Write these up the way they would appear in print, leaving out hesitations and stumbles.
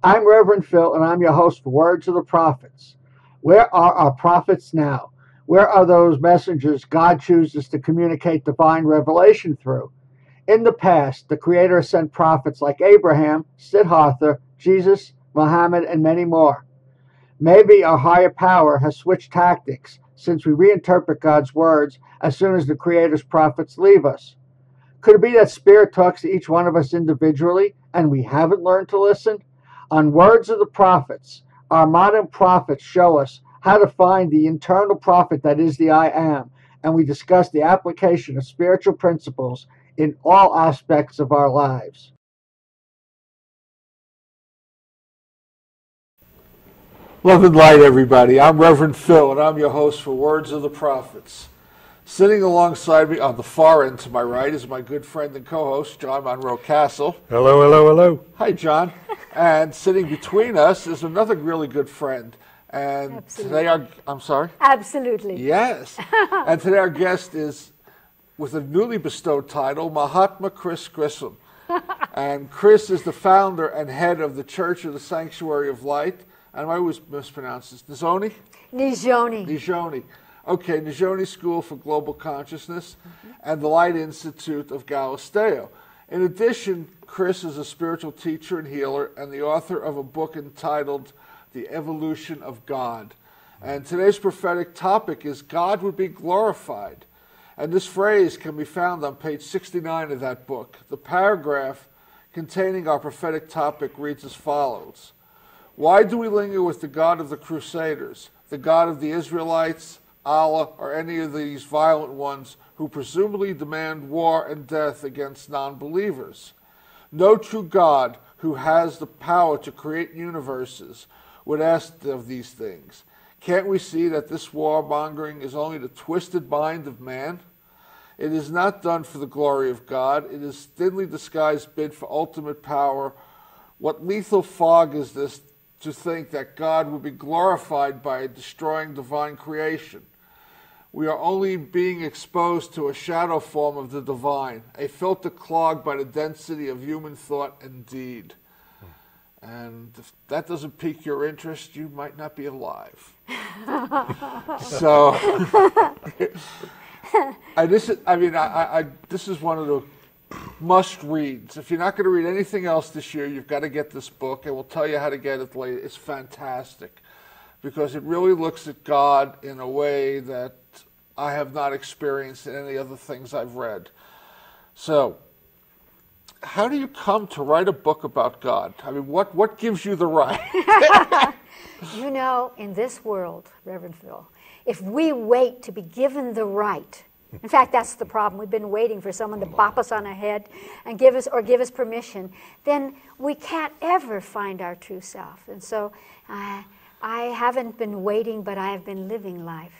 I'm Reverend Phil, and I'm your host for Words of the Prophets. Where are our prophets now? Where are those messengers God chooses to communicate divine revelation through? In the past, the Creator sent prophets like Abraham, Siddhartha, Jesus, Muhammad, and many more. Maybe our higher power has switched tactics since we reinterpret God's words as soon as the Creator's prophets leave us. Could it be that Spirit talks to each one of us individually and we haven't learned to listen? On Words of the Prophets, our modern prophets show us how to find the internal prophet that is the I Am, and we discuss the application of spiritual principles in all aspects of our lives. Love and light, everybody. I'm Reverend Phil, and I'm your host for Words of the Prophets. Sitting alongside me on the far end to my right is my good friend and co-host, John Monroe-Cassel. Hello, hello, hello. Hi, John. And sitting between us is another really good friend. And Absolutely. today I'm sorry? Absolutely. Yes. And today our guest is, with a newly bestowed title, Mahatma Chris Griscom. And Chris is the founder and head of the Church of the Sanctuary of Light. And I always mispronounce this. Nizhoni? Nizhoni. Nizhoni. Okay, Nizhoni School for Global Consciousness and the Light Institute of Galisteo. In addition, Chris is a spiritual teacher and healer and the author of a book entitled The Evolution of God. And today's prophetic topic is God would be glorified. And this phrase can be found on page 69 of that book. The paragraph containing our prophetic topic reads as follows. Why do we linger with the God of the Crusaders, the God of the Israelites, Allah, or any of these violent ones who presumably demand war and death against non-believers? No true God who has the power to create universes would ask of these things. Can't we see that this warmongering is only the twisted mind of man? It is not done for the glory of God. It is thinly disguised bid for ultimate power. What lethal fog is this to think that God would be glorified by destroying divine creation? We are only being exposed to a shadow form of the divine, a filter clogged by the density of human thought and deed. And if that doesn't pique your interest, you might not be alive. So, this is one of the must-reads. If you're not going to read anything else this year, you've got to get this book, and we'll tell you how to get it later. It's fantastic because it really looks at God in a way that I have not experienced in any other things I've read. So, how do you come to write a book about God? I mean, what gives you the right? You know, in this world, Reverend Phil, if we wait to be given the right, in fact, that's the problem. We've been waiting for someone to bop us on the head and give us permission. Then we can't ever find our true self. And so I haven't been waiting, but I have been living life.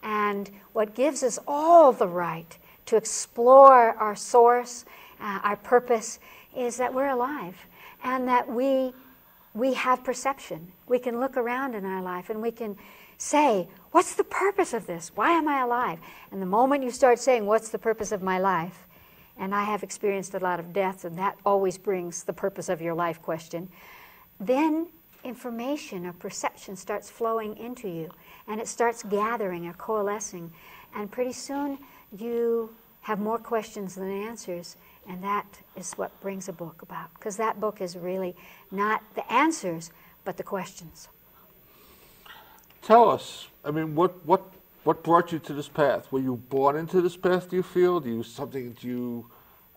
And what gives us all the right to explore our source, our purpose, is that we're alive and that we have perception. We can look around in our life and we can say, what's the purpose of this? Why am I alive? And the moment you start saying, what's the purpose of my life? And I have experienced a lot of deaths, and that always brings the purpose of your life question. Then information or perception starts flowing into you, and it starts gathering or coalescing. And pretty soon you have more questions than answers, and that is what brings a book about. Because that book is really not the answers, but the questions. Tell us, I mean, what brought you to this path? Were you born into this path, do you feel?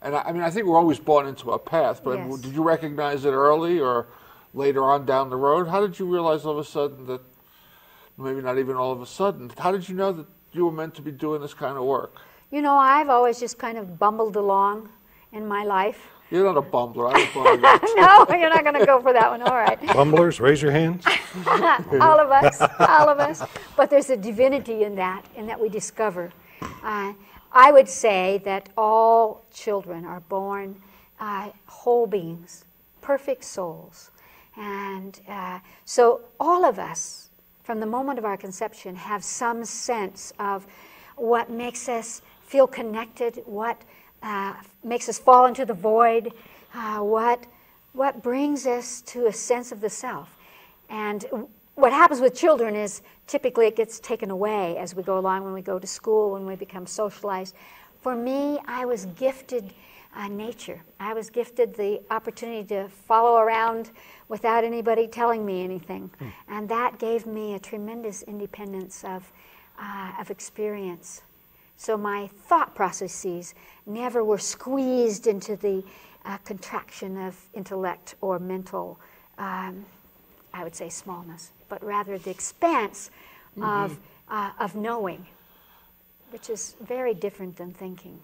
I think we're always born into a path, but Yes. Did you recognize it early or later on down the road? How did you realize all of a sudden that, maybe not even all of a sudden, how did you know that you were meant to be doing this kind of work? You know, I've always just kind of bumbled along in my life. You're not a bumbler. I don't bother you. No, you're not going to go for that one. All right. Bumblers, raise your hands. All of us. But there's a divinity in that we discover. I would say that all children are born whole beings, perfect souls. And so all of us, from the moment of our conception, have some sense of what makes us feel connected, what makes us fall into the void, what what brings us to a sense of the self. And what happens with children is typically it gets taken away as we go along, when we go to school, when we become socialized. For me, I was gifted nature. I was gifted the opportunity to follow around without anybody telling me anything. And that gave me a tremendous independence of experience. So my thought processes never were squeezed into the contraction of intellect or mental, I would say, smallness, but rather the expanse of knowing, which is very different than thinking.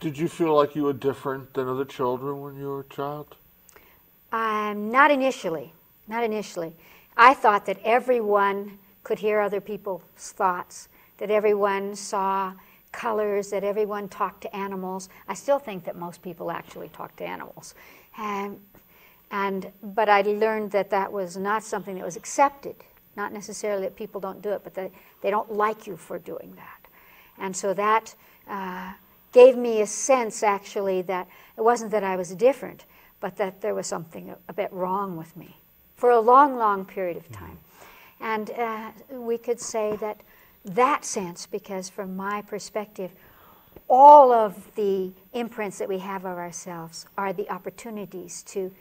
Did you feel like you were different than other children when you were a child? Not initially. Not initially. I thought that everyone could hear other people's thoughts, that everyone saw colors, that everyone talked to animals. I still think that most people actually talk to animals. But I learned that that was not something that was accepted. Not necessarily that people don't do it, but that they don't like you for doing that. And so that gave me a sense, actually, that it wasn't that I was different, but that there was something a bit wrong with me for a long, long period of time. And we could say that sense, because from my perspective, all of the imprints that we have of ourselves are the opportunities to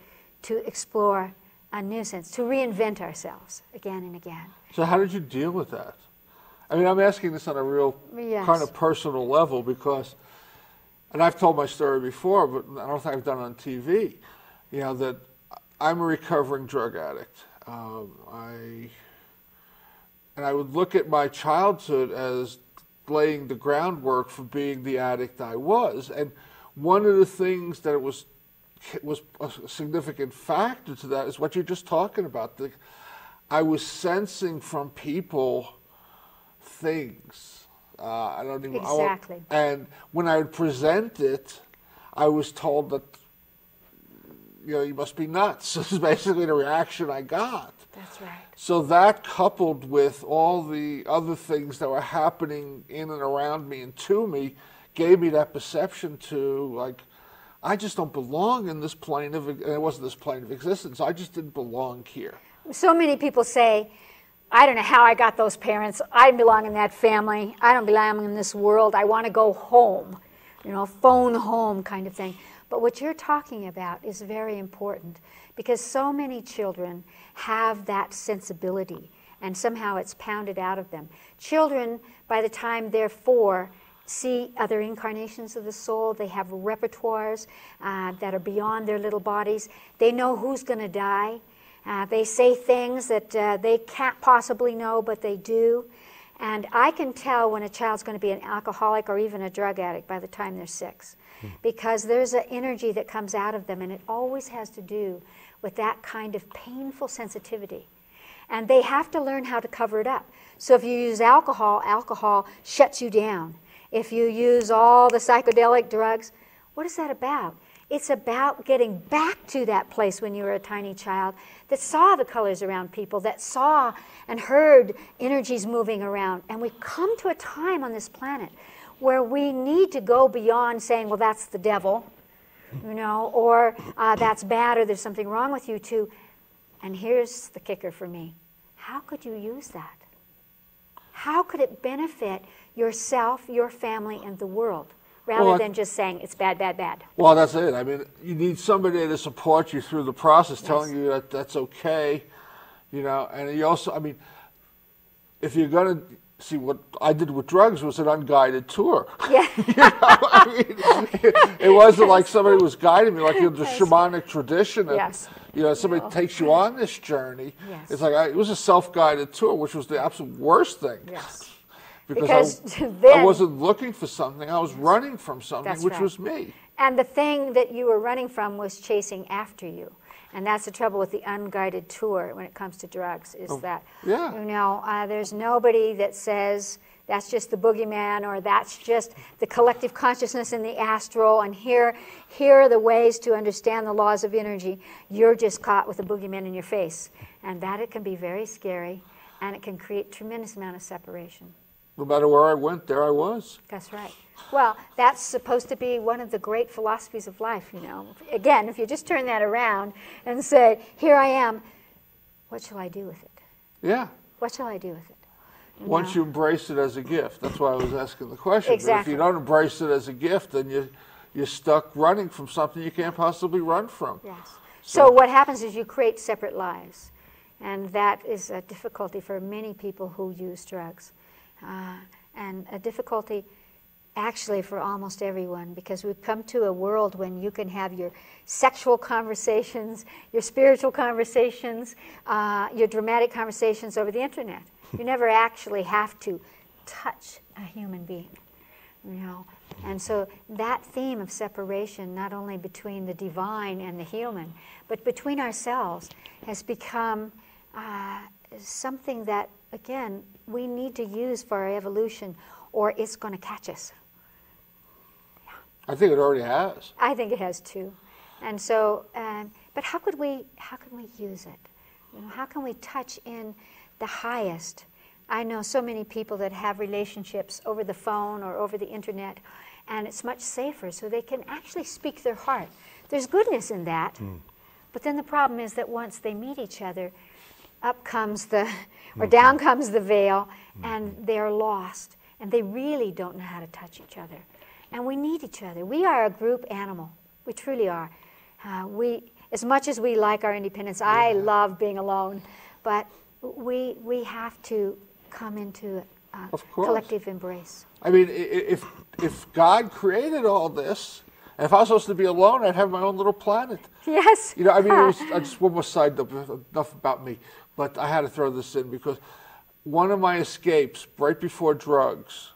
explore a new sense, to reinvent ourselves again and again. So how did you deal with that? I mean, I'm asking this on a real kind of personal level because, and I've told my story before, but I don't think I've done it on TV, you know, that I'm a recovering drug addict. And I would look at my childhood as laying the groundwork for being the addict I was. And one of the things that was a significant factor to that is what you're just talking about. I was sensing from people things. I don't even. Exactly. And when I would present it, I was told that, you know, you must be nuts. This is basically the reaction I got. That's right. So that, coupled with all the other things that were happening in and around me and to me, gave me that perception to, like, I just don't belong in this plane of, and it wasn't this plane of existence, I just didn't belong here. So many people say, I don't know how I got those parents, I belong in that family, I don't belong in this world, I want to go home, you know, phone home kind of thing. But what you're talking about is very important, because so many children have that sensibility, and somehow it's pounded out of them. Children, by the time they're 4, see other incarnations of the soul. They have repertoires that are beyond their little bodies. They know who's going to die. They say things that they can't possibly know, but they do. And I can tell when a child's going to be an alcoholic or even a drug addict by the time they're 6. Because there's an energy that comes out of them, and it always has to do with that kind of painful sensitivity. And they have to learn how to cover it up. So if you use alcohol, alcohol shuts you down. If you use all the psychedelic drugs, what is that about? It's about getting back to that place when you were a tiny child that saw the colors around people, that saw and heard energies moving around. And we come to a time on this planet where we need to go beyond saying, well, that's the devil, you know, or that's bad, or there's something wrong with you too. And here's the kicker for me. How could you use that? How could it benefit yourself, your family, and the world, rather than just saying it's bad, bad, bad? Well, that's it. I mean, you need somebody to support you through the process, telling you that that's okay, you know. And you also, I mean, if you're going to see, what I did with drugs was an unguided tour. Yeah. You know, I mean, it wasn't like somebody was guiding me, like in the shamanic tradition. Of, you know, somebody takes you on this journey. It's like, it was a self-guided tour, which was the absolute worst thing. Because I wasn't looking for something, I was running from something, which was me. And the thing that you were running from was chasing after you. And that's the trouble with the unguided tour when it comes to drugs, is that, you know, there's nobody that says that's just the boogeyman, or that's just the collective consciousness in the astral, and here are the ways to understand the laws of energy. You're just caught with a boogeyman in your face. And that it can be very scary, and it can create tremendous amount of separation. No matter where I went, there I was. That's right. Well, that's supposed to be one of the great philosophies of life, you know. Again, if you just turn that around and say, here I am, what shall I do with it? Yeah. What shall I do with it? Once you embrace it as a gift. That's why I was asking the question. Exactly. But if you don't embrace it as a gift, then you're stuck running from something you can't possibly run from. Yes. So what happens is you create separate lives. And that is a difficulty for many people who use drugs. And a difficulty actually for almost everyone, because we've come to a world when you can have your sexual conversations, your spiritual conversations, your dramatic conversations over the internet. You never actually have to touch a human being, you know. And so that theme of separation, not only between the divine and the human, but between ourselves, has become something that, again, we need to use for our evolution, or it's going to catch us. Yeah. I think it already has. I think it has too. And so, but how could we use it? You know, how can we touch in the highest? I know so many people that have relationships over the phone or over the internet, and it's much safer, so they can actually speak their heart. There's goodness in that, but then the problem is that once they meet each other, up comes or down comes the veil, and they're lost, and they really don't know how to touch each other. And we need each other. We are a group animal. We truly are. As much as we like our independence, I love being alone, but we have to come into a collective embrace. I mean, if God created all this, and if I was supposed to be alone, I'd have my own little planet. Yes. You know, I mean, just one more side note, enough about me, but I had to throw this in because one of my escapes right before drugs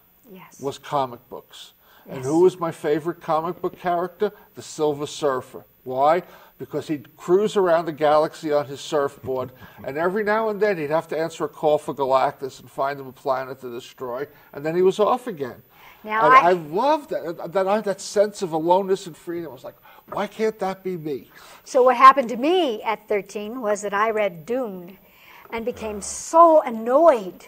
was comic books. Yes. And who was my favorite comic book character? The Silver Surfer. Why? Because he'd cruise around the galaxy on his surfboard, and every now and then he'd have to answer a call for Galactus and find him a planet to destroy, and then he was off again. Now and I loved that sense of aloneness and freedom. I was like, why can't that be me? So what happened to me at 13 was that I read Dune and became so annoyed,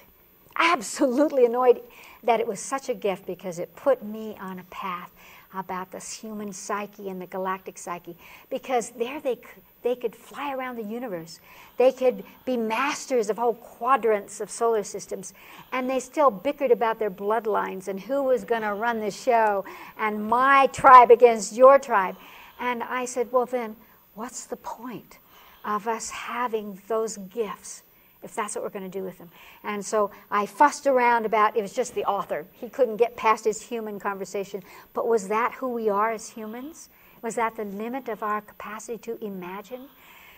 absolutely annoyed, that it was such a gift because it put me on a path about this human psyche and the galactic psyche, because there they could fly around the universe. They could be masters of whole quadrants of solar systems, and they still bickered about their bloodlines and who was going to run the show, and my tribe against your tribe. And I said, well then, what's the point of us having those gifts if that's what we're going to do with them? And so I fussed around about, it was just the author. He couldn't get past his human conversation. But was that who we are as humans? Was that the limit of our capacity to imagine?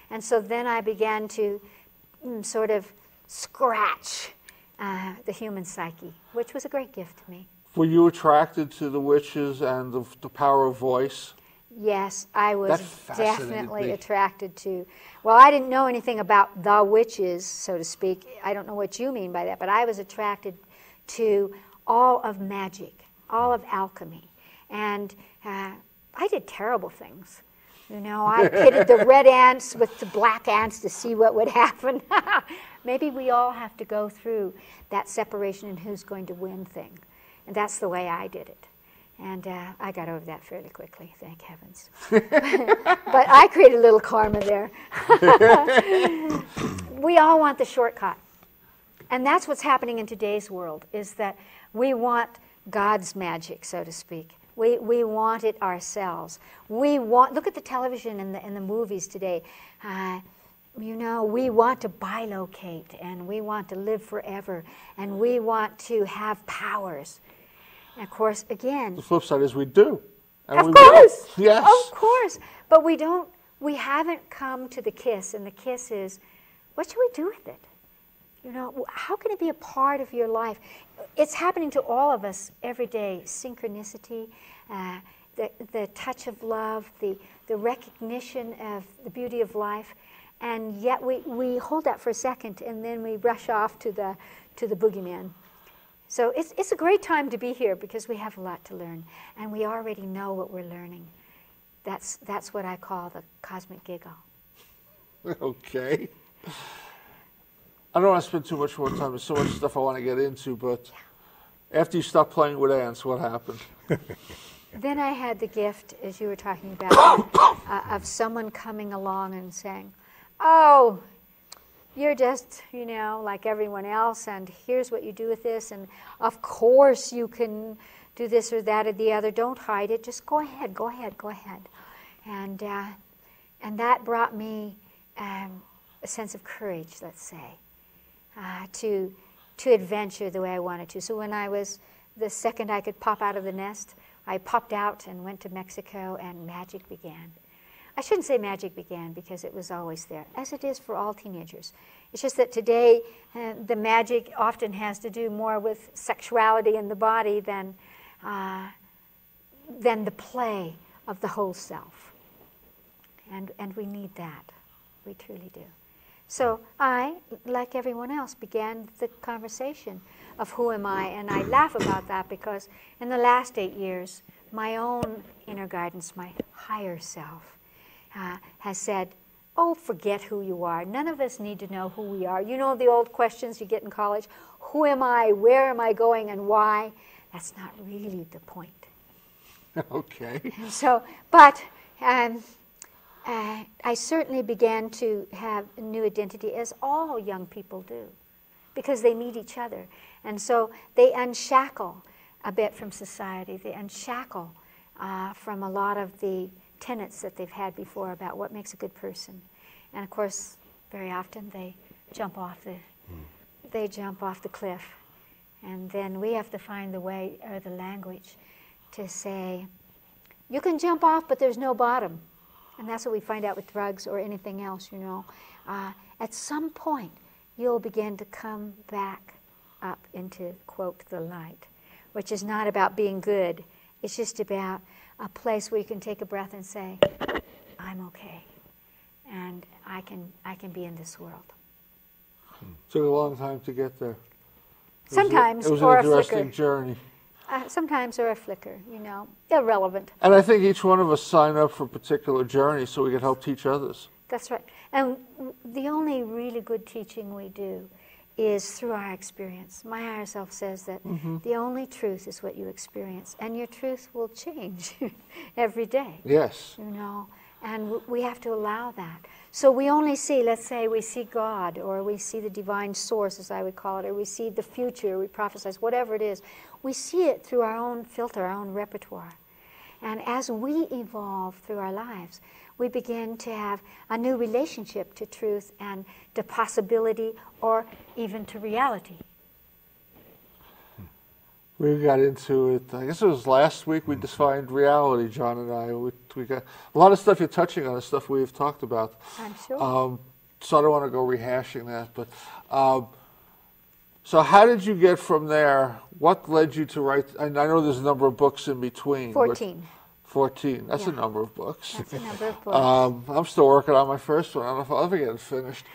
And so then I began to sort of scratch the human psyche, which was a great gift to me. Were you attracted to the witches and the power of voice? Yes, I was definitely attracted to. Well, I didn't know anything about the witches, so to speak. I don't know what you mean by that, but I was attracted to all of magic, all of alchemy. And I did terrible things. You know, I pitted the red ants with the black ants to see what would happen. Maybe we all have to go through that separation and who's going to win thing. And that's the way I did it. And I got over that fairly quickly, thank heavens. But I created a little karma there. We all want the shortcut. And that's what's happening in today's world, is that we want God's magic, so to speak. We want it ourselves. Look at the television and the movies today. You know, we want to bilocate, and we want to live forever, and we want to have powers. And of course, again, the flip side is we do. And of course. Yes. Of course. But we haven't come to the kiss, and the kiss is, what should we do with it? You know, how can it be a part of your life? It's happening to all of us every day. Synchronicity, the touch of love, the recognition of the beauty of life. And yet we hold that for a second, and then we rush off to the boogeyman. So it's a great time to be here because we have a lot to learn, and we already know what we're learning. That's what I call the cosmic giggle. Okay. I don't want to spend too much more time. There's so much stuff I want to get into, but After you stopped playing with ants, what happened? Then I had the gift, as you were talking about, of someone coming along and saying, oh, you're just, you know, like everyone else, and here's what you do with this, and of course you can do this or that or the other. Don't hide it. Just go ahead, go ahead, go ahead. And that brought me a sense of courage, let's say, to adventure the way I wanted to. So when I was, the second I could pop out of the nest, I popped out and went to Mexico, and magic began. I shouldn't say magic began because it was always there, as it is for all teenagers. It's just that today the magic often has to do more with sexuality in the body than the play of the whole self. And we need that. We truly do. So I, like everyone else, began the conversation of who am I, and I laugh about that because in the last 8 years, my own inner guidance, my higher self, has said, oh, forget who you are. None of us need to know who we are. You know the old questions you get in college, who am I, where am I going, and why? That's not really the point. Okay. And so, but I certainly began to have a new identity, as all young people do, because they meet each other. And so they unshackle a bit from society. They unshackle from a lot of the tenets that they've had before about what makes a good person. And of course, very often they jump off the cliff. And then we have to find the way or the language to say, you can jump off, but there's no bottom. And that's what we find out with drugs or anything else, you know. At some point, you'll begin to come back up into, quote, the light, which is not about being good. It's just about a place where you can take a breath and say, I'm okay, and I can be in this world. Took a long time to get there. Sometimes, it was or an a interesting flicker. journey. Sometimes, or a flicker, you know, irrelevant. And I think each one of us sign up for a particular journey so we can help teach others. That's right. And the only really good teaching we do is through our experience. My higher self says that the only truth is what you experience, and your truth will change every day. Yes. You know, and we have to allow that. So we only see, let's say we see God, or we see the divine source, as I would call it, or we see the future, or we prophesize, whatever it is. We see it through our own filter, our own repertoire. And as we evolve through our lives, we begin to have a new relationship to truth and to possibility, or even to reality. We got into it, I guess it was last week we defined reality, John and I. We got a lot of stuff you're touching on, is stuff we've talked about. I'm sure. So I don't want to go rehashing that. But so how did you get from there? What led you to write? And I know there's a number of books in between. 14. 14. That's Yeah. a number of books. That's a number of books. I'm still working on my first one. I don't know if I'll ever get it finished.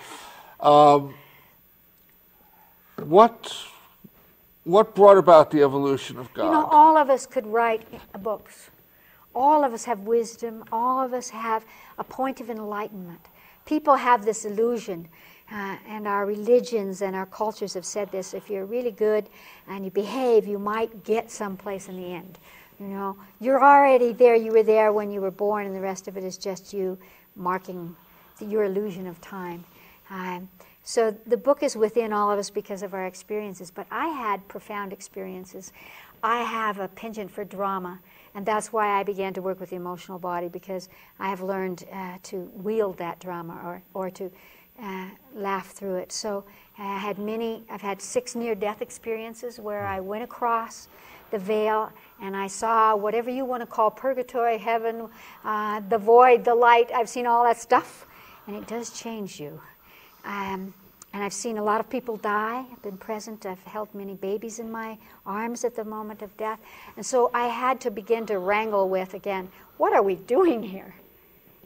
What brought about the evolution of God? You know, all of us could write books. All of us have wisdom. All of us have a point of enlightenment. People have this illusion, and our religions and our cultures have said this: if you're really good and you behave, you might get someplace in the end. You know, you're already there. You were there when you were born, and the rest of it is just you marking your illusion of time. So the book is within all of us because of our experiences. But I had profound experiences. I have a penchant for drama, and that's why I began to work with the emotional body, because I have learned to wield that drama, or to laugh through it. So I've had 6 near-death experiences where I went across the veil and I saw whatever you want to call purgatory, heaven, the void, the light. I've seen all that stuff, and it does change you. And I've seen a lot of people die. I've been present. I've held many babies in my arms at the moment of death. And so I had to begin to wrangle with, again, what are we doing here?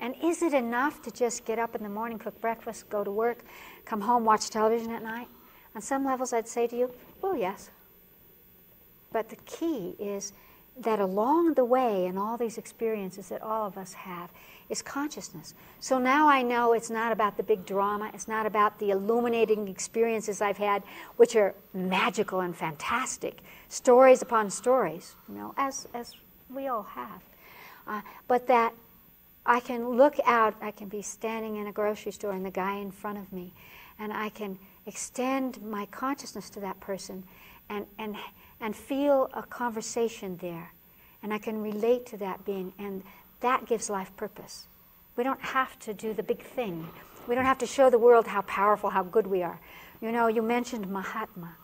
And is it enough to just get up in the morning, cook breakfast, go to work, come home, watch television at night? On some levels, I'd say to you, well, yes. But the key is that along the way in all these experiences that all of us have is consciousness. So now I know it's not about the big drama. It's not about the illuminating experiences I've had, which are magical and fantastic, stories upon stories, as we all have. But that I can look out, I can be standing in a grocery store and the guy in front of me, and I can extend my consciousness to that person and feel a conversation there. And I can relate to that being, and that gives life purpose. We don't have to do the big thing. We don't have to show the world how powerful, how good we are. You mentioned Mahatma.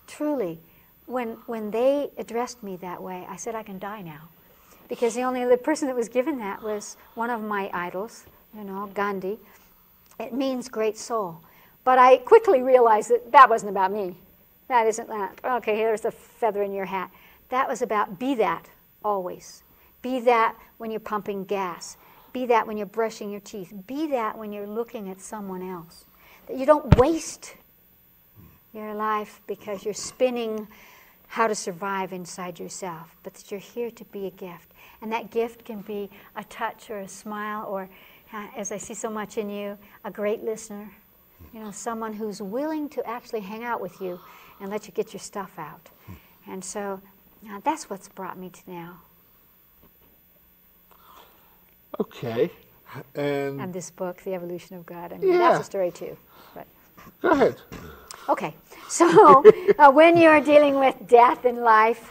Truly, when they addressed me that way, I said I can die now. Because the only other person that was given that was one of my idols, Gandhi. It means great soul. But I quickly realized that wasn't about me. That isn't that. Okay, here's the feather in your hat. That was about be that always. Be that when you're pumping gas. Be that when you're brushing your teeth. Be that when you're looking at someone else. That you don't waste your life because you're spinning how to survive inside yourself, but that you're here to be a gift. And that gift can be a touch or a smile or, as I see so much in you, a great listener. Someone who's willing to actually hang out with you and let you get your stuff out. And so that's what's brought me to now. Okay. And this book, The Evolution of God. That's a story too. But. Go ahead. Okay. So when you're dealing with death in life,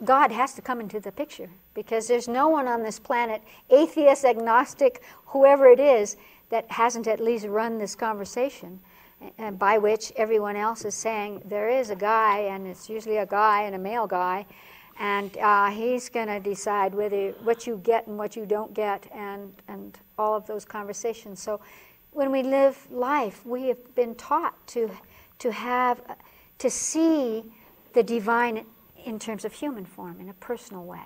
God has to come into the picture, because there's no one on this planet, atheist, agnostic, whoever it is, that hasn't at least run this conversation, by which everyone else is saying there is a guy, and it's usually a guy and a male guy, and he's going to decide what you get and what you don't get, and all of those conversations. So when we live life, we have been taught to see the divine in terms of human form, in a personal way.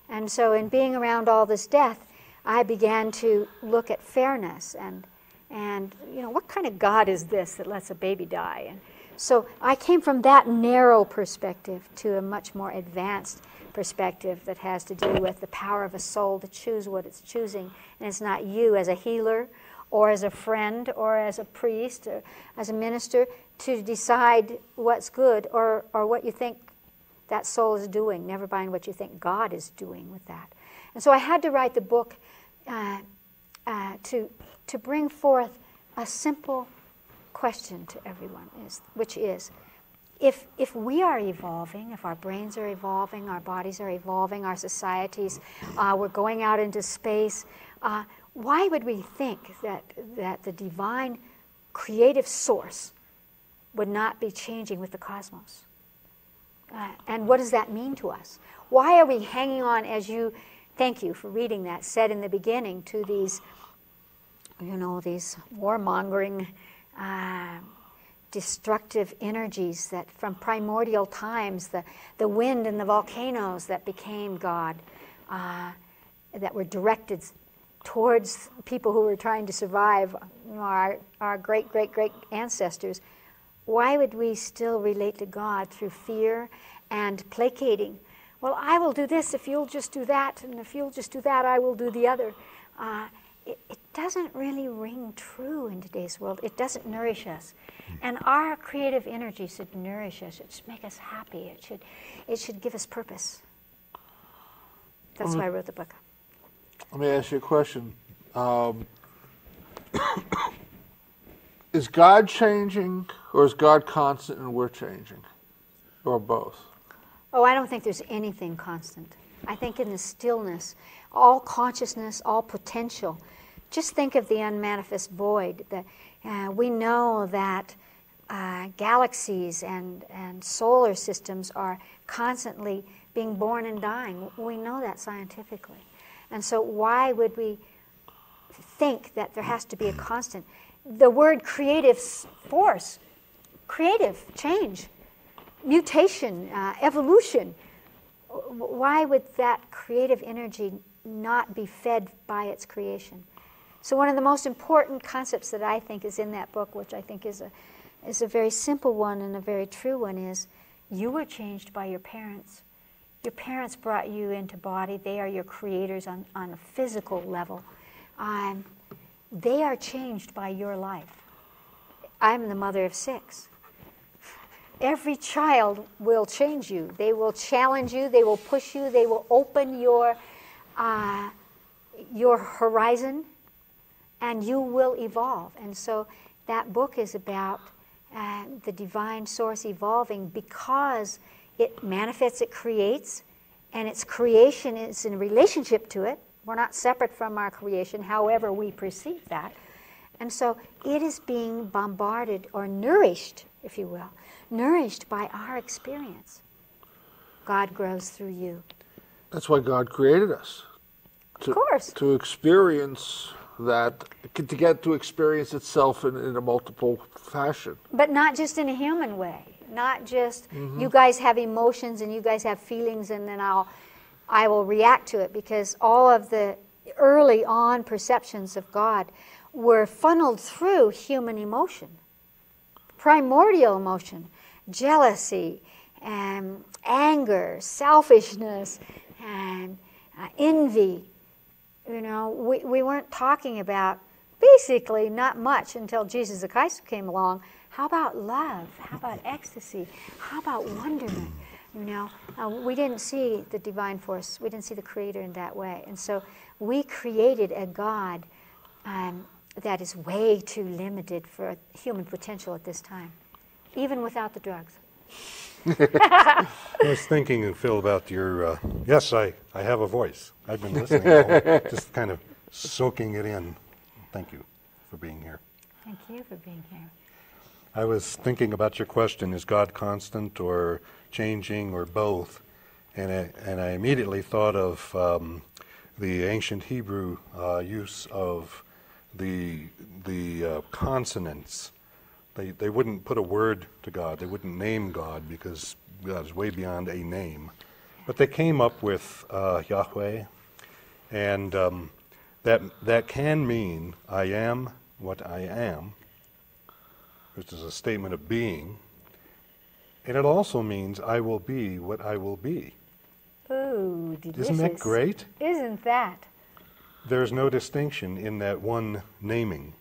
And so in being around all this death, I began to look at fairness and what kind of God is this that lets a baby die? And so I came from that narrow perspective to a much more advanced perspective that has to do with the power of a soul to choose what it's choosing. And it's not you as a healer or as a friend or as a priest or as a minister to decide what's good or what you think that soul is doing, never mind what you think God is doing with that. And so I had to write the book to bring forth a simple question to everyone, which is, if we are evolving, if our brains are evolving, our bodies are evolving, our societies, we're going out into space, why would we think that the divine creative source would not be changing with the cosmos? And what does that mean to us? Why are we hanging on, as you, thank you for reading that, said in the beginning, to these, these warmongering, destructive energies that from primordial times, the wind and the volcanoes that became God, that were directed towards people who were trying to survive, our great, great, great ancestors. Why would we still relate to God through fear and placating? Well, I will do this if you'll just do that, and if you'll just do that, I will do the other. It doesn't really ring true in today's world. It doesn't nourish us. And our creative energy should nourish us. It should make us happy. It should give us purpose. That's why I wrote the book. Let me ask you a question. Is God changing, or is God constant and we're changing? Or both? Oh, I don't think there's anything constant. I think in the stillness, all consciousness, all potential. Just think of the unmanifest void. We know that galaxies and solar systems are constantly being born and dying. We know that scientifically. And so why would we think that there has to be a constant? The word creative force, creative, change, mutation, evolution. Why would that creative energy not be fed by its creation? So one of the most important concepts that I think is in that book, which I think is a very simple one and a very true one, is you were changed by your parents. Your parents brought you into body. They are your creators on a physical level. They are changed by your life. I'm the mother of 6. Every child will change you. They will challenge you. They will push you. They will open your horizon, and you will evolve. And so that book is about the divine source evolving because it manifests, it creates, and its creation is in relationship to it. We're not separate from our creation, however we perceive that. And so it is being bombarded or nourished, if you will, nourished by our experience. God grows through you. That's why God created us. Of course. To experience that, to get to experience itself in a multiple fashion. But not just in a human way. Not just, you guys have emotions and you guys have feelings and then I will react to it, because all of the early on perceptions of God were funneled through human emotion. Primordial emotion, jealousy, and anger, selfishness, and envy. You know, we weren't talking about, basically not much until Jesus the Christ came along. How about love? How about ecstasy? How about wonderment? You know, we didn't see the divine force. We didn't see the Creator in that way. And so we created a God that is way too limited for human potential at this time, even without the drugs. I was thinking, Phil, about your, yes, I have a voice. I've been listening, just kind of soaking it in. Thank you for being here. Thank you for being here. I was thinking about your question, is God constant or changing or both? And I immediately thought of the ancient Hebrew use of the consonants. They wouldn't put a word to God. They wouldn't name God because God is way beyond a name. But they came up with Yahweh, and that can mean I am what I am, which is a statement of being, and it also means I will be what I will be. Ooh, delicious. Isn't that great? Isn't that? There's no distinction in that one naming,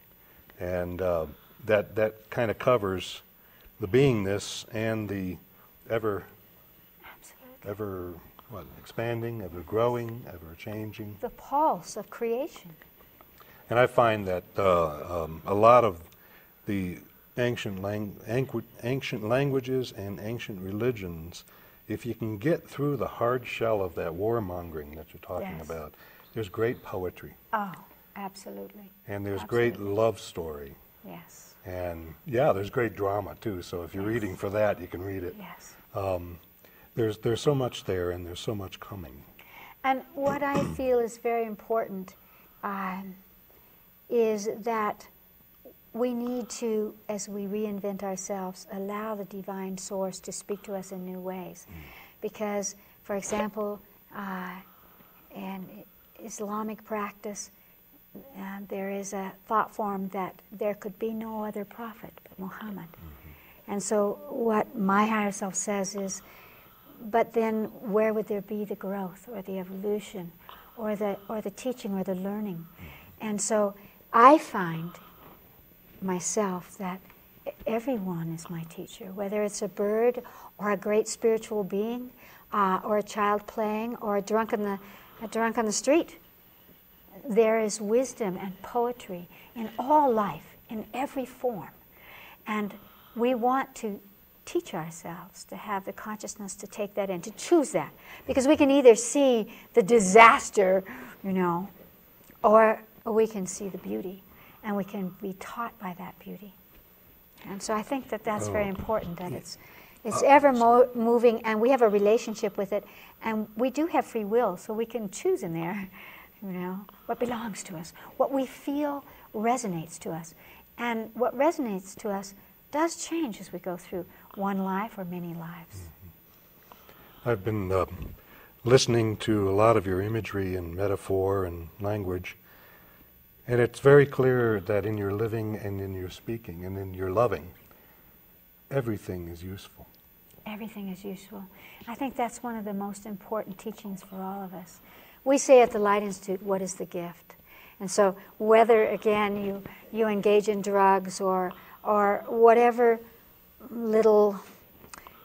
and that kind of covers the beingness and the ever expanding, ever growing, ever changing. The pulse of creation. And I find that a lot of the ancient languages and ancient religions, if you can get through the hard shell of that warmongering that you're talking about, there's great poetry. Oh, absolutely. And there's great love story. Yes. And yeah, there's great drama too. So if you're reading for that, you can read it. Yes. There's so much there, and there's so much coming. And what I feel is very important is that we need to, as we reinvent ourselves, allow the divine source to speak to us in new ways. Because, for example, in Islamic practice, there is a thought form that there could be no other prophet but Muhammad. And so what my higher self says is, but then where would there be the growth or the evolution or the teaching or the learning? And so I find myself that everyone is my teacher, whether it's a bird or a great spiritual being or a child playing or a drunk on the street. There is wisdom and poetry in all life, in every form. And we want to teach ourselves to have the consciousness to take that in, to choose that. Because we can either see the disaster, you know, or we can see the beauty, and we can be taught by that beauty. And so I think that that's very important, that it's ever moving, and we have a relationship with it, and we do have free will, so we can choose in there, you know, what belongs to us, what we feel resonates to us. And what resonates to us does change as we go through one life or many lives. I've been listening to a lot of your imagery and metaphor and language, and it's very clear that in your living and in your speaking and in your loving, everything is useful. everything is useful. I think that's one of the most important teachings for all of us. We say at the Light Institute, what is the gift? And so whether, again, you engage in drugs or whatever little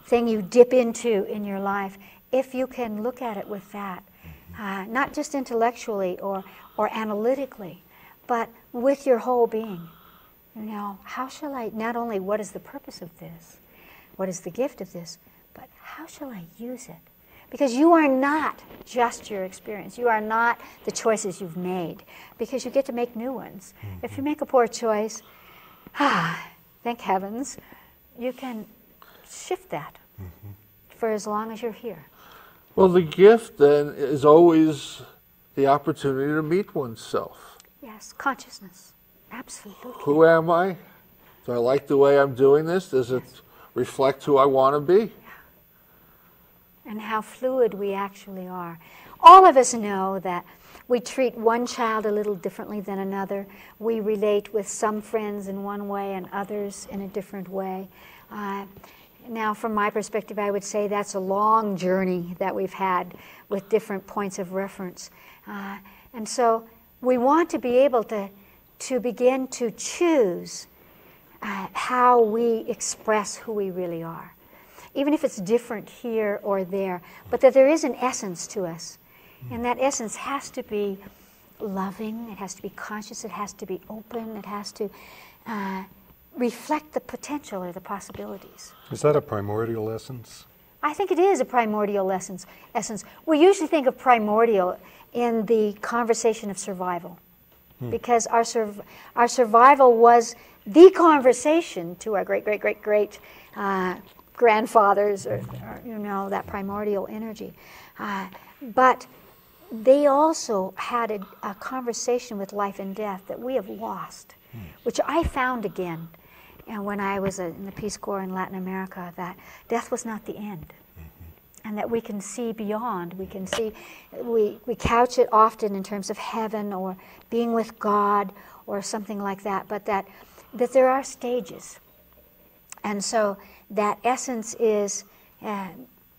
thing you dip into in your life, if you can look at it with that, not just intellectually or analytically, but with your whole being. You know, how shall I, not only what is the purpose of this, what is the gift of this, but how shall I use it? Because you are not just your experience. You are not the choices you've made, because you get to make new ones. If you make a poor choice, thank heavens, you can shift that for as long as you're here. Well, the gift then is always the opportunity to meet oneself. Yes, consciousness. Absolutely. Who am I? Do I like the way I'm doing this? Does it reflect who I want to be? And how fluid we actually are. All of us know that we treat one child a little differently than another. We relate with some friends in one way and others in a different way. Now, from my perspective, I would say that's a long journey that we've had with different points of reference. And so we want to be able to begin to choose how we express who we really are, even if it's different here or there, but that there is an essence to us. And that essence has to be loving, it has to be conscious, it has to be open, it has to reflect the potential or the possibilities. Is that a primordial essence? I think it is a primordial essence. We usually think of primordial in the conversation of survival, because our survival was the conversation to our great grandfathers, or you know, that primordial energy. But they also had a conversation with life and death that we have lost, which I found again when I was in the Peace Corps in Latin America, that death was not the end. And that we can see beyond. We can see, we couch it often in terms of heaven or being with God or something like that, but that there are stages. And so that essence is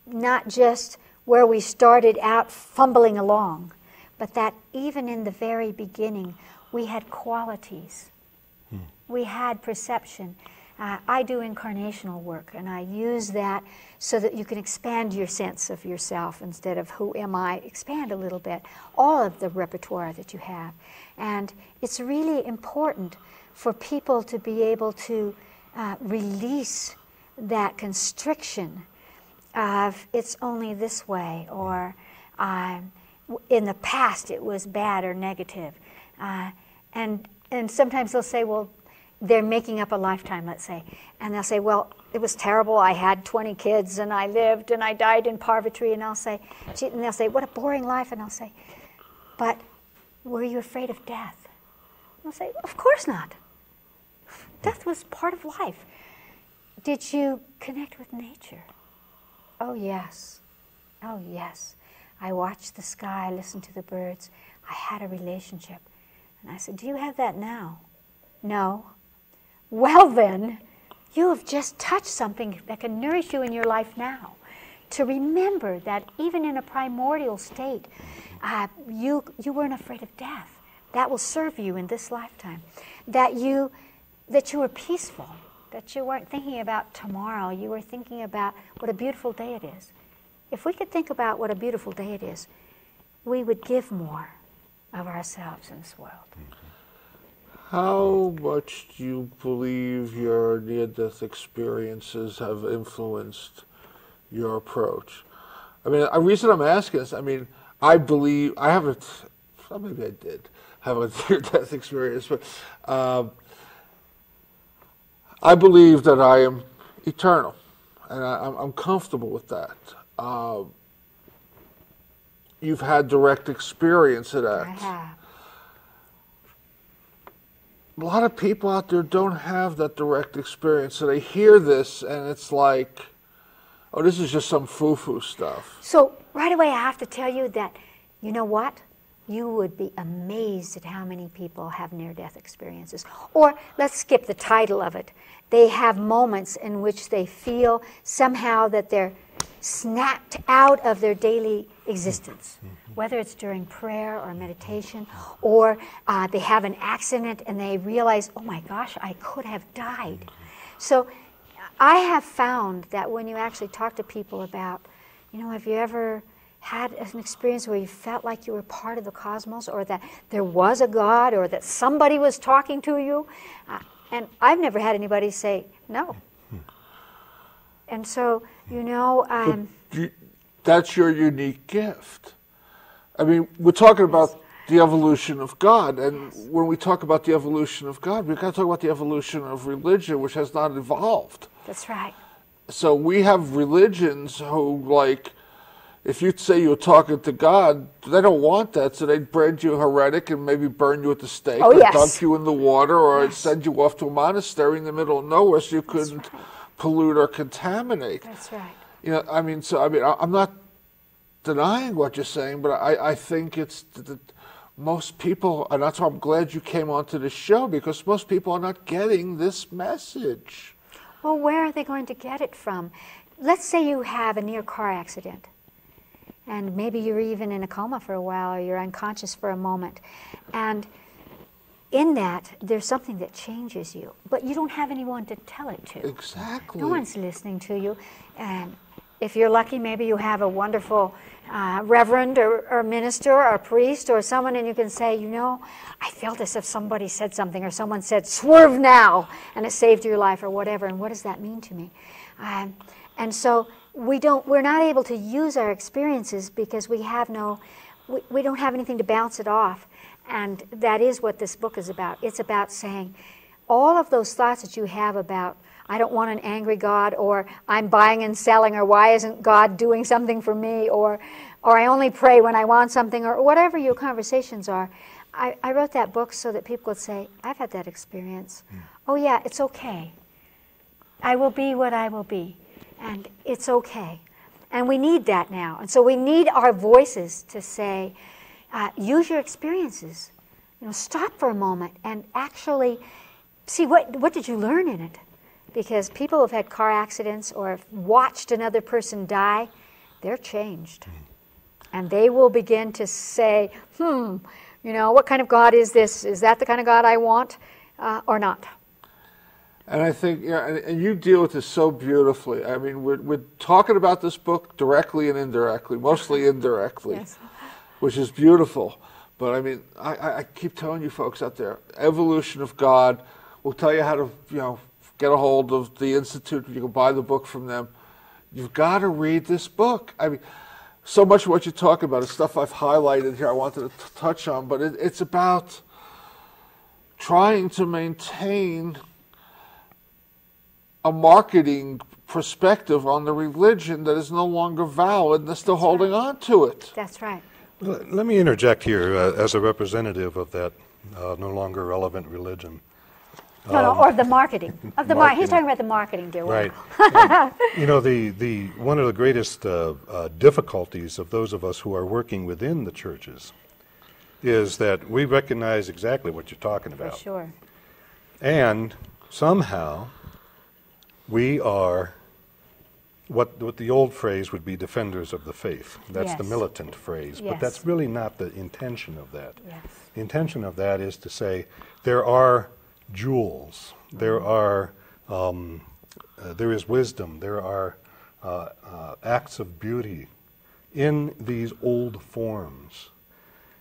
not just where we started out fumbling along, but that even in the very beginning, we had qualities. We had perception. I do incarnational work, and I use that so that you can expand your sense of yourself instead of who am I, expand a little bit, all of the repertoire that you have. And it's really important for people to be able to release that constriction of it's only this way, or in the past it was bad or negative. And sometimes they'll say, well, they're making up a lifetime, let's say, and they'll say, well, it was terrible. I had 20 kids, and I lived, and I died in poverty, and I'll say, and they'll say, what a boring life, and I'll say, but were you afraid of death? And I'll say, of course not. Death was part of life. Did you connect with nature? Oh, yes. Oh, yes. I watched the sky, listened to the birds. I had a relationship. And I said, do you have that now? No. Well then, you have just touched something that can nourish you in your life now. To remember that even in a primordial state, you weren't afraid of death. That will serve you in this lifetime. That you were peaceful. That you weren't thinking about tomorrow. You were thinking about what a beautiful day it is. If we could think about what a beautiful day it is, we would give more of ourselves in this world. How much do you believe your near-death experiences have influenced your approach? I mean, the reason I'm asking this, I mean, I believe, I haven't, well, maybe I did have a near-death experience, but I believe that I am eternal, and I'm comfortable with that. You've had direct experience of that. I have. A lot of people out there don't have that direct experience, so they hear this and it's like, oh, this is just some foo-foo stuff. So right away I have to tell you that, you know what? You would be amazed at how many people have near-death experiences. Or let's skip the title of it. they have moments in which they feel somehow that they're snapped out of their daily existence, whether it's during prayer or meditation, or they have an accident and they realize, oh my gosh, I could have died. So I have found that when you actually talk to people about, have you ever had an experience where you felt like you were part of the cosmos, or that there was a God, or that somebody was talking to you? And I've never had anybody say no. And so, that's your unique gift. I mean, we're talking about the evolution of God, and when we talk about the evolution of God, we've got to talk about the evolution of religion, which has not evolved. That's right. So we have religions who, if you say you're talking to God, they don't want that, so they'd brand you heretic and maybe burn you at the stake, or dunk you in the water, or send you off to a monastery in the middle of nowhere so you couldn't pollute or contaminate. That's right. I'm not denying what you're saying, but I think it's that most people, and that's why I'm glad you came onto the show, because most people are not getting this message. Well, where are they going to get it from? Let's say you have a near car accident, and maybe you're even in a coma for a while, or you're unconscious for a moment. And in that, there's something that changes you, but you don't have anyone to tell it to. Exactly. No one's listening to you. And if you're lucky, maybe you have a wonderful reverend or minister or priest or someone, and you can say, I felt as if somebody said something, or someone said, swerve now, and it saved your life, or whatever. And what does that mean to me? And so we're not able to use our experiences because we don't have anything to bounce it off. And that is what this book is about. It's about saying all of those thoughts that you have about, I don't want an angry God, or I'm buying and selling, or why isn't God doing something for me, or I only pray when I want something, or whatever your conversations are. I wrote that book so that people would say, I've had that experience. Oh yeah, it's okay. I will be what I will be. And it's okay. And we need that now. And so we need our voices to say, use your experiences. Stop for a moment and actually see what did you learn in it. Because people who have had car accidents or have watched another person die, they're changed. And they will begin to say, what kind of God is this? Is that the kind of God I want or not? And I think, and you deal with this so beautifully. I mean, we're talking about this book directly and indirectly, mostly indirectly, Yes. Which is beautiful. But I mean, I keep telling you folks out there, Evolution of God, we'll tell you how to, get a hold of the Institute. You can buy the book from them. You've got to read this book. I mean, so much of what you're talking about is stuff I've highlighted here I wanted to touch on, but it's about trying to maintain a marketing perspective on the religion that is no longer valid, and they're still holding on to it. That's right. Let me interject here as a representative of that no longer relevant religion. Or the marketing. He's talking about the marketing, dear. Right. The one of the greatest difficulties of those of us who are working within the churches is that we recognize exactly what you're talking about. For sure. And somehow we are what the old phrase would be defenders of the faith. That's the militant phrase. Yes. But that's really not the intention of that. Yes. The intention of that is to say there are jewels, there is wisdom, there are acts of beauty in these old forms.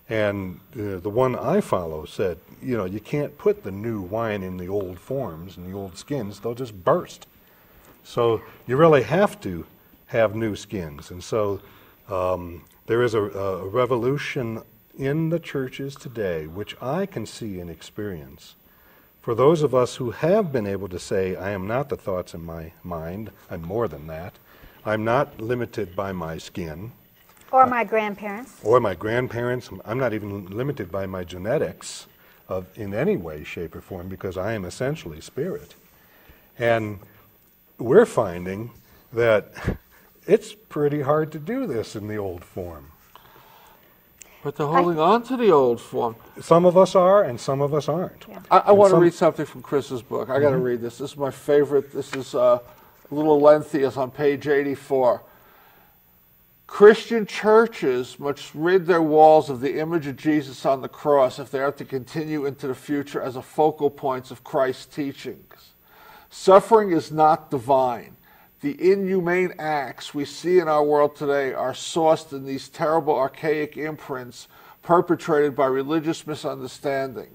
And the one I follow said, you can't put the new wine in the old forms and the old skins, they'll just burst. So you really have to have new skins. And so there is a revolution in the churches today, which I can see and experience. For those of us who have been able to say, I am not the thoughts in my mind, I'm more than that. I'm not limited by my skin. Or my grandparents. Or my grandparents. I'm not even limited by my genetics in any way, shape, or form, because I am essentially spirit. And we're finding that it's pretty hard to do this in the old form. But they're holding on to the old form. Some of us are, and some of us aren't. Yeah. I want to read something from Chris's book. I got to read this. This is my favorite. This is a little lengthy. It's on page 84. Christian churches must rid their walls of the image of Jesus on the cross if they are to continue into the future as a focal point of Christ's teachings. Suffering is not divine. The inhumane acts we see in our world today are sourced in these terrible archaic imprints perpetrated by religious misunderstanding.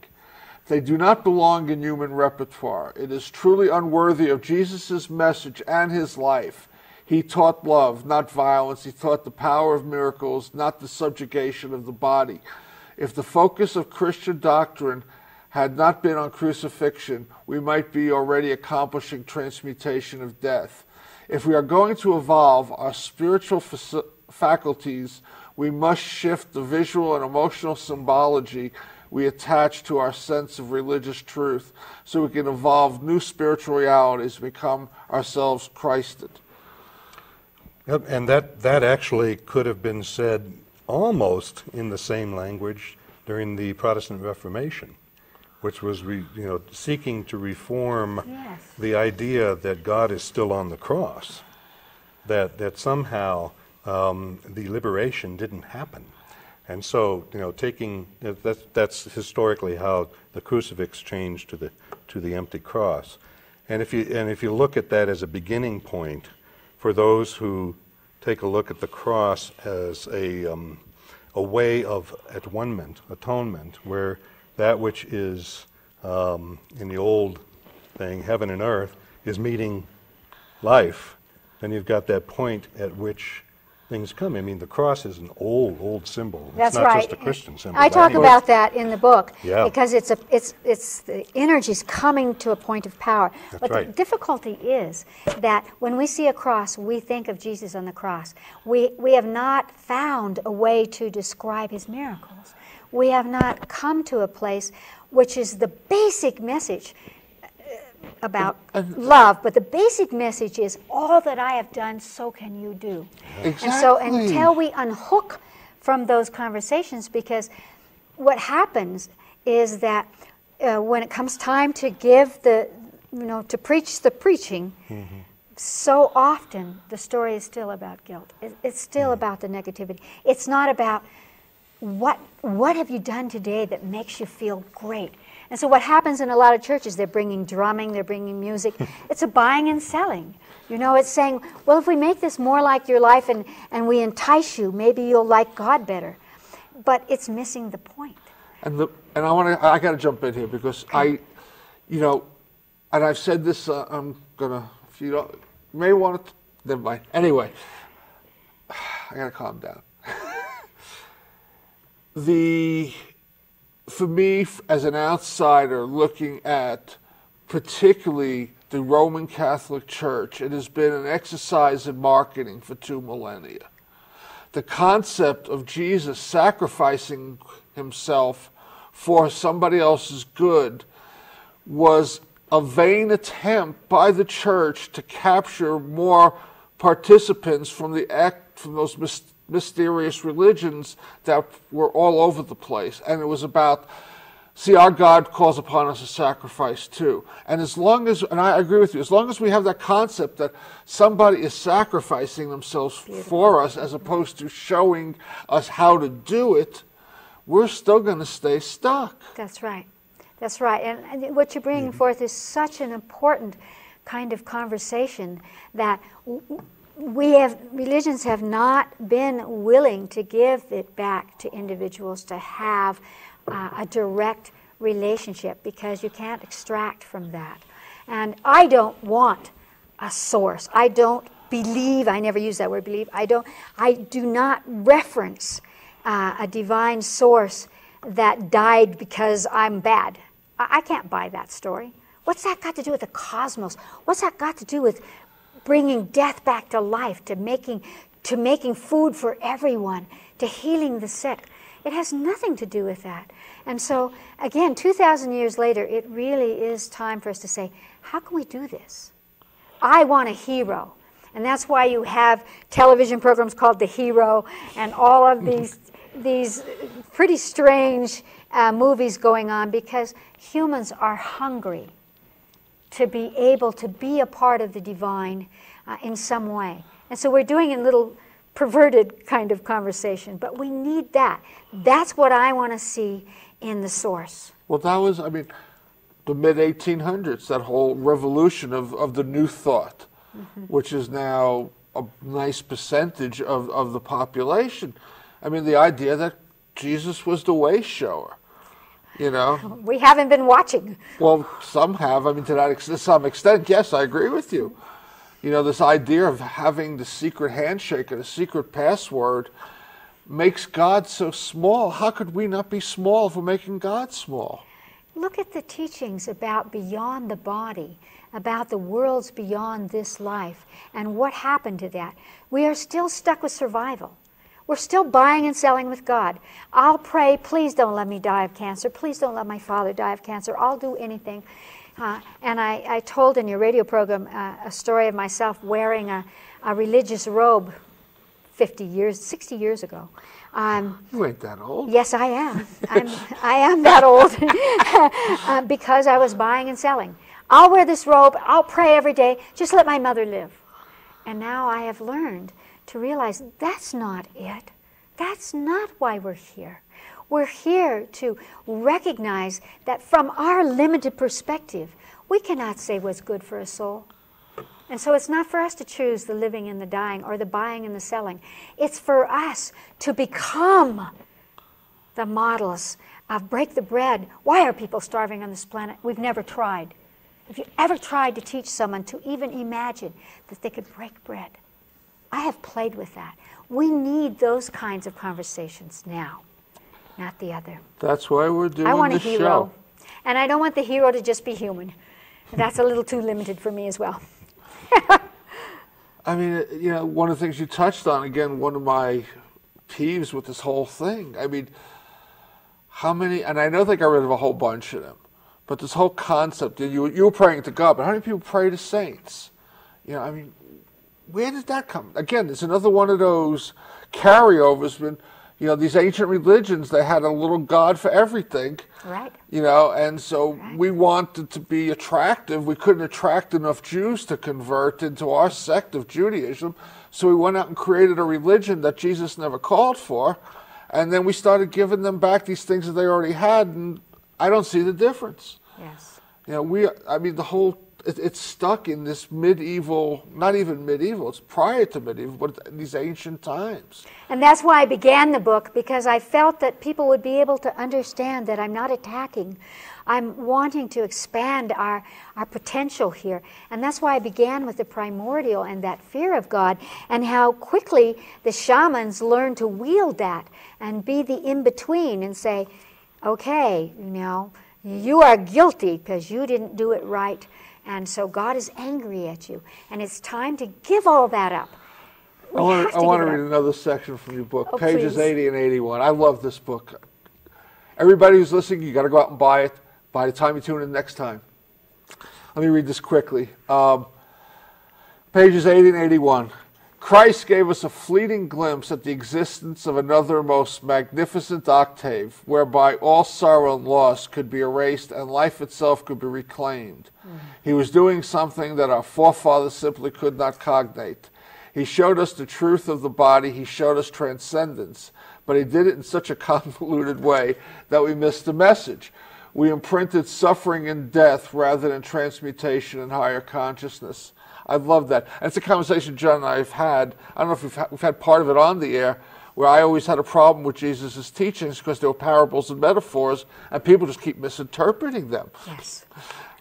They do not belong in human repertoire. It is truly unworthy of Jesus' message and his life. He taught love, not violence. He taught the power of miracles, not the subjugation of the body. If the focus of Christian doctrine had not been on crucifixion, we might be already accomplishing transmutation of death. If we are going to evolve our spiritual faculties, we must shift the visual and emotional symbology we attach to our sense of religious truth so we can evolve new spiritual realities and become ourselves Christed. Yep, and that actually could have been said almost in the same language during the Protestant Reformation, which was seeking to reform the idea that God is still on the cross, that somehow the liberation didn't happen. And so, taking that's historically how the crucifix changed to the empty cross. And if you look at that as a beginning point, for those who take a look at the cross as a way of atonement, where that which is in the old thing, heaven and earth, is meeting life, then you've got that point at which things come. I mean, the cross is an old symbol. That's it's not right. just a Christian symbol. I talk about that in the book because it's the energy's coming to a point of power. That's but right. The difficulty is that when we see a cross, we think of Jesus on the cross. We have not found a way to describe his miracles. We have not come to a place which is the basic message about love, but the basic message is all that I have done, so can you do. Exactly. And so until we unhook from those conversations, because what happens is that when it comes time to give to preach the preaching, so often the story is still about guilt. It's still about the negativity. It's not about what have you done today that makes you feel great. And so what happens in a lot of churches, they're bringing drumming, they're bringing music. It's a buying and selling. It's saying, well, if we make this more like your life and we entice you, maybe you'll like God better. But it's missing the point. And I got to jump in here because and I've said this. I'm gonna. If you don't, you may want to. Never mind. Anyway, I got to calm down. For me, as an outsider looking at particularly the Roman Catholic Church, it has been an exercise in marketing for 2 millennia. The concept of Jesus sacrificing himself for somebody else's good was a vain attempt by the church to capture more participants from those mysterious religions that were all over the place. And it was about, our God calls upon us to sacrifice too. And and I agree with you, as long as we have that concept that somebody is sacrificing themselves for us as opposed to showing us how to do it, we're still going to stay stuck. That's right. That's right. And what you're bringing forth is such an important kind of conversation that religions have not been willing to give it back to individuals to have a direct relationship, because you can't extract from that. And I don't want a source. I don't believe, I never use that word believe, I do not reference a divine source that died because I'm bad. I can't buy that story. What's that got to do with the cosmos? What's that got to do with bringing death back to life, to making food for everyone, to healing the sick? It has nothing to do with that. And so, again, 2,000 years later, it really is time for us to say, how can we do this? I want a hero. And that's why you have television programs called The Hero and all of these these pretty strange movies going on because humans are hungry to be able to be a part of the divine in some way. And so we're doing a little perverted kind of conversation, but we need that. That's what I want to see in the source. Well, that was, I mean, the mid-1800s, that whole revolution of the New Thought, which is now a nice percentage of the population. I mean, the idea that Jesus was the way shower, you know. We haven't been watching. Well, some have. I mean, to some extent, yes, I agree with you. You know, this idea of having the secret handshake and a secret password makes God so small. How could we not be small if we're making God small? Look at the teachings about beyond the body, about the worlds beyond this life, and what happened to that. We are still stuck with survival. We're still buying and selling with God. I'll pray, please don't let me die of cancer. Please don't let my father die of cancer. I'll do anything. And I told in your radio program a story of myself wearing a religious robe 60 years ago. You ain't that old. Yes, I am. I am that old because I was buying and selling. I'll wear this robe. I'll pray every day. Just let my mother live. And now I have learned to realize that's not it. That's not why we're here. We're here to recognize that from our limited perspective, we cannot say what's good for a soul. And so it's not for us to choose the living and the dying or the buying and the selling. It's for us to become the models of break the bread. Why are people starving on this planet? We've never tried. Have you ever tried to teach someone to even imagine that they could break bread? I have played with that. We need those kinds of conversations now, not the other. That's why we're doing I want a the hero. show. And I don't want the hero to just be human. That's a little too limited for me as well. I mean, you know, one of the things you touched on, again, one of my peeves with this whole thing, I mean, how many, and I know they got rid of a whole bunch of them, but this whole concept, you were praying to God, but how many people pray to saints? You know, I mean, where did that come? Again, it's another one of those carryovers when, you know, these ancient religions, they had a little God for everything. Right. You know, and so we wanted to be attractive. We couldn't attract enough Jews to convert into our sect of Judaism. So we went out and created a religion that Jesus never called for. And then we started giving them back these things that they already had. And I don't see the difference. Yes. You know, I mean, the whole, it's stuck in this medieval, not even medieval, it's prior to medieval, but these ancient times. And that's why I began the book, because I felt that people would be able to understand that I'm not attacking. I'm wanting to expand our potential here. And that's why I began with the primordial and that fear of God, and how quickly the shamans learned to wield that and be the in-between and say, okay, you know, you are guilty because you didn't do it right. And so God is angry at you. And it's time to give all that up. I want to read another section from your book, pages please. 80 and 81. I love this book. Everybody who's listening, you got to go out and buy it by the time you tune in next time. Let me read this quickly. Pages 80 and 81. Christ gave us a fleeting glimpse at the existence of another most magnificent octave, whereby all sorrow and loss could be erased and life itself could be reclaimed. He was doing something that our forefathers simply could not cognate. He showed us the truth of the body. He showed us transcendence. But he did it in such a convoluted way that we missed the message. We imprinted suffering and death rather than transmutation and higher consciousness. I love that. And it's a conversation John and I have had. I don't know if we've had part of it on the air, where I always had a problem with Jesus' teachings because they were parables and metaphors, and people just keep misinterpreting them. Yes.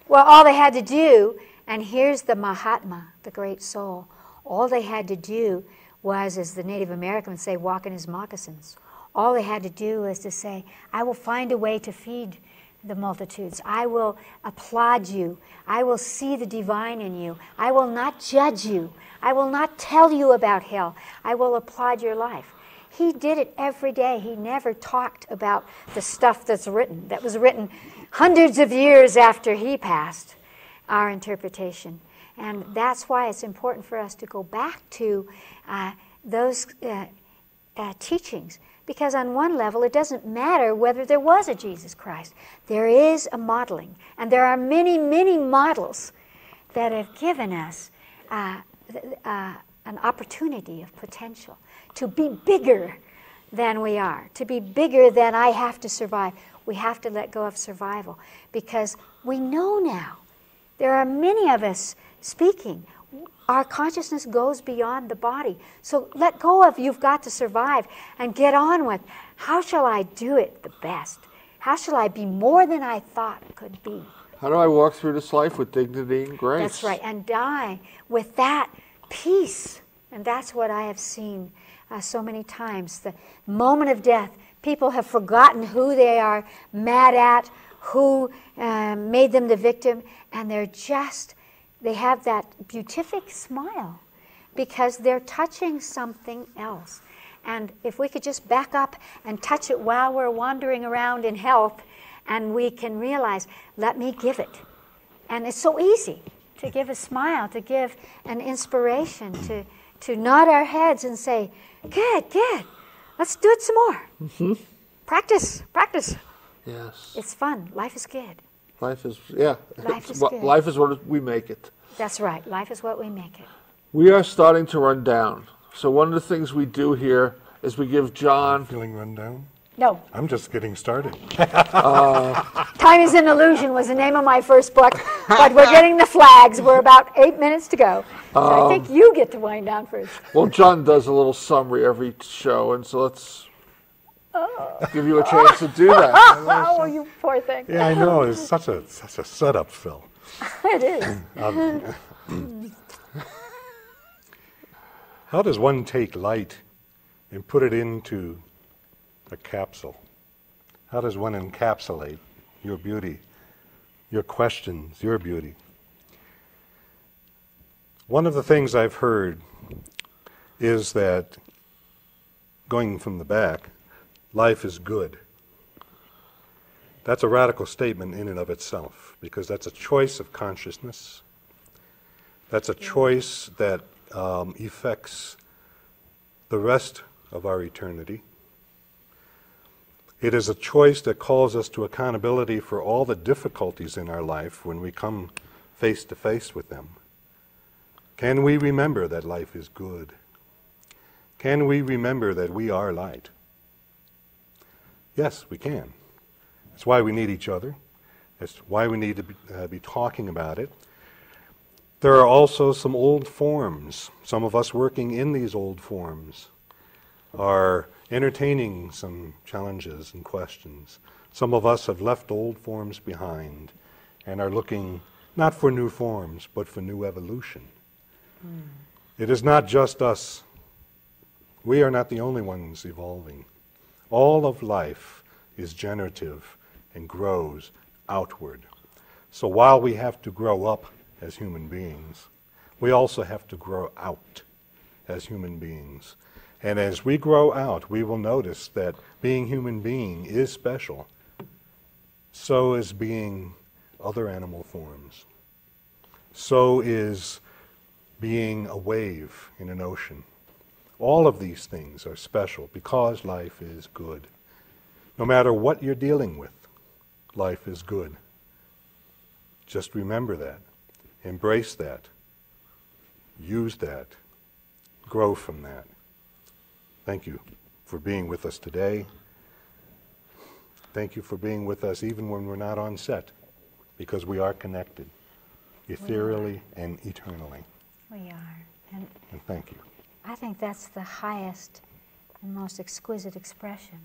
Well, all they had to do, and here's the Mahatma, the great soul, all they had to do was, as the Native American would say, walk in his moccasins. All they had to do was to say, I will find a way to feed the multitudes. I will applaud you. I will see the divine in you. I will not judge you. I will not tell you about hell. I will applaud your life. He did it every day. He never talked about the stuff that was written hundreds of years after he passed, our interpretation. And that's why it's important for us to go back to those teachings, Because on one level, it doesn't matter whether there was a Jesus Christ. There is a modeling. And there are many, many models that have given us an opportunity of potential to be bigger than we are, to be bigger than I have to survive. We have to let go of survival because we know now. There are many of us speaking. Our consciousness goes beyond the body. So let go of you've got to survive and get on with how shall I do it the best? How shall I be more than I thought could be? How do I walk through this life with dignity and grace? That's right, and die with that peace. And that's what I have seen so many times. The moment of death, people have forgotten who they are mad at, who made them the victim, and they have that beatific smile because they're touching something else. And if we could just back up and touch it while we're wandering around in health, and we can realize, let me give it. And it's so easy to give a smile, to give an inspiration, to nod our heads and say, good, let's do it some more. Mm-hmm. Practice. Yes. It's fun. Life is good. Life is, yeah. Life is good. Life is what we make it. That's right. Life is what we make it. We are starting to run down. So one of the things we do here is we give John... Feeling run down? No. I'm just getting started. Time is an Illusion was the name of my first book, but we're getting the flags. We're about 8 minutes to go. So I think you get to wind down first. Well, John does a little summary every show, and so let's give you a chance to do that. Oh, you poor thing. Yeah, I know. It's such a setup, Phil. It is. How does one take light and put it into a capsule? How does one encapsulate your beauty, your questions, your beauty? One of the things I've heard is that, going from the back, life is good. That's a radical statement in and of itself, because that's a choice of consciousness. That's a choice that affects the rest of our eternity. It is a choice that calls us to accountability for all the difficulties in our life when we come face to face with them. Can we remember that life is good? Can we remember that we are light? Yes, we can. That's why we need each other. That's why we need to be talking about it. There are also some old forms. Some of us working in these old forms are entertaining some challenges and questions. Some of us have left old forms behind and are looking not for new forms, but for new evolution. It is not just us. We are not the only ones evolving. All of life is generative and grows outward. So while we have to grow up as human beings, we also have to grow out as human beings. And as we grow out, we will notice that being human being is special. So is being other animal forms. So is being a wave in an ocean. All of these things are special because life is good. No matter what you're dealing with, life is good. Just remember that. Embrace that. Use that. Grow from that. Thank you for being with us today. Thank you for being with us even when we're not on set, because we are connected, ethereally and eternally. We are. And thank you. I think that's the highest and most exquisite expression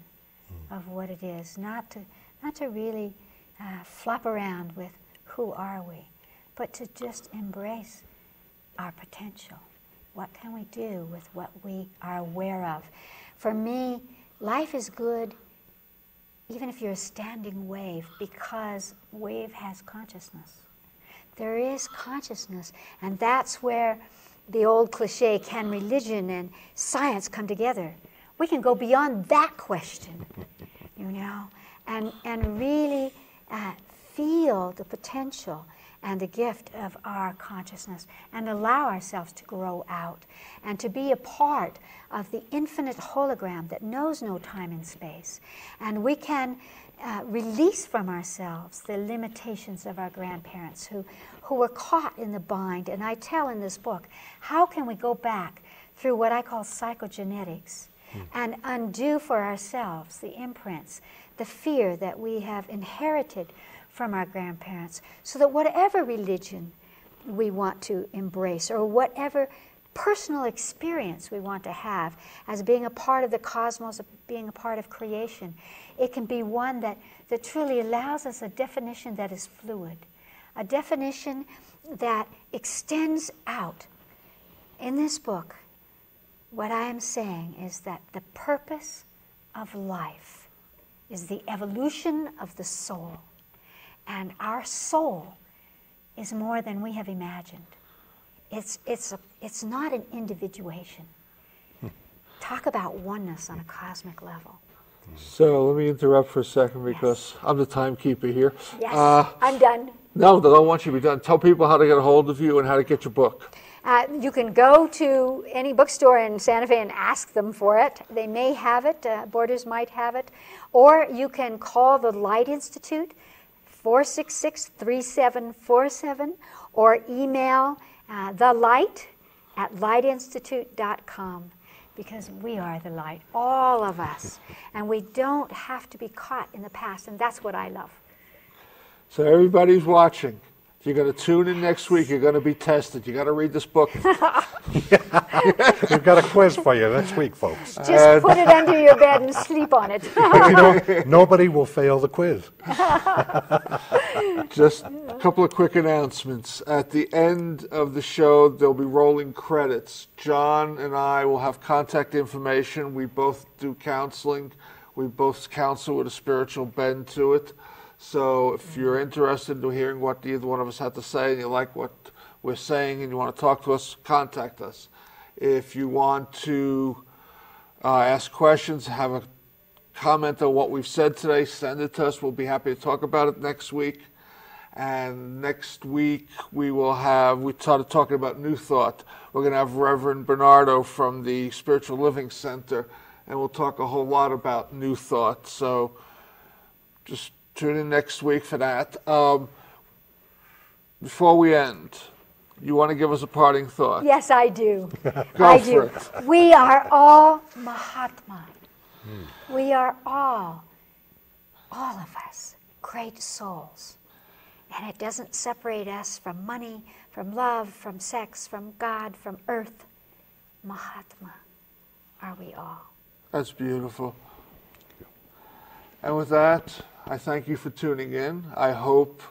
of what it is. Not to really flop around with who are we, but to just embrace our potential. What can we do with what we are aware of? For me, life is good even if you're a standing wave, because wave has consciousness. There is consciousness, and that's where the old cliche, can religion and science come together? We can go beyond that question, and really feel the potential and the gift of our consciousness, and allow ourselves to grow out and to be a part of the infinite hologram that knows no time and space. And we can release from ourselves the limitations of our grandparents who were caught in the bind. And I tell in this book, how can we go back through what I call psychogenetics and undo for ourselves the imprints, the fear that we have inherited from our grandparents, so that whatever religion we want to embrace or whatever personal experience we want to have as being a part of the cosmos, being a part of creation, it can be one that truly allows us a definition that is fluid, a definition that extends out. In this book, what I am saying is that the purpose of life is the evolution of the soul. And our soul is more than we have imagined. It's not an individuation. Talk about oneness on a cosmic level. So let me interrupt for a second because I'm the timekeeper here. Yes, I'm done. No, I don't want you to be done. Tell people how to get a hold of you and how to get your book. You can go to any bookstore in Santa Fe and ask them for it. They may have it. Borders might have it. Or you can call the Light Institute, 466-3747, or email thelight@lightinstitute.com, because we are the light, all of us. And we don't have to be caught in the past, and that's what I love. So everybody's watching. If you're going to tune in next week, you're going to be tested. You got to read this book. We've got a quiz for you next week, folks. Just put it under your bed and sleep on it. Nobody will fail the quiz. Just a couple of quick announcements. At the end of the show, there'll be rolling credits. John and I will have contact information. We both do counseling. We both counsel with a spiritual bend to it. So if you're interested in hearing what either one of us had to say and you like what we're saying and you want to talk to us, contact us. If you want to ask questions, have a comment on what we've said today, send it to us. We'll be happy to talk about it next week. And next week we started talking about New Thought. We're going to have Reverend Bernardo from the Spiritual Living Center, and we'll talk a whole lot about New Thought. So just tune in next week for that. Before we end, you want to give us a parting thought? Yes, I do. Go for it. We are all Mahatma. We are all of us, great souls. And it doesn't separate us from money, from love, from sex, from God, from earth. Mahatma are we all. That's beautiful. And with that, I thank you for tuning in. I hope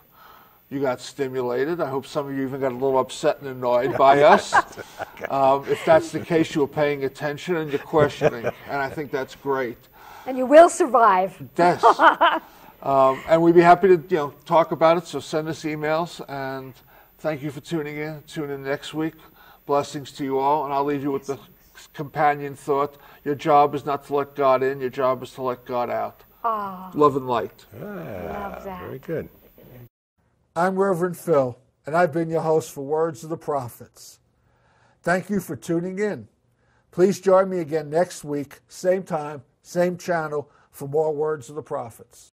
you got stimulated. I hope some of you even got a little upset and annoyed by us. If that's the case, you were paying attention and you're questioning, and I think that's great. And you will survive. Yes. And we'd be happy to talk about it, so send us emails, and thank you for tuning in. Tune in next week. Blessings to you all, and I'll leave you with the companion thought. Your job is not to let God in, your job is to let God out. Oh, Love and light. love that. Very good. I'm Reverend Phil, and I've been your host for Words of the Prophets. Thank you for tuning in. Please join me again next week, same time, same channel, for more Words of the Prophets.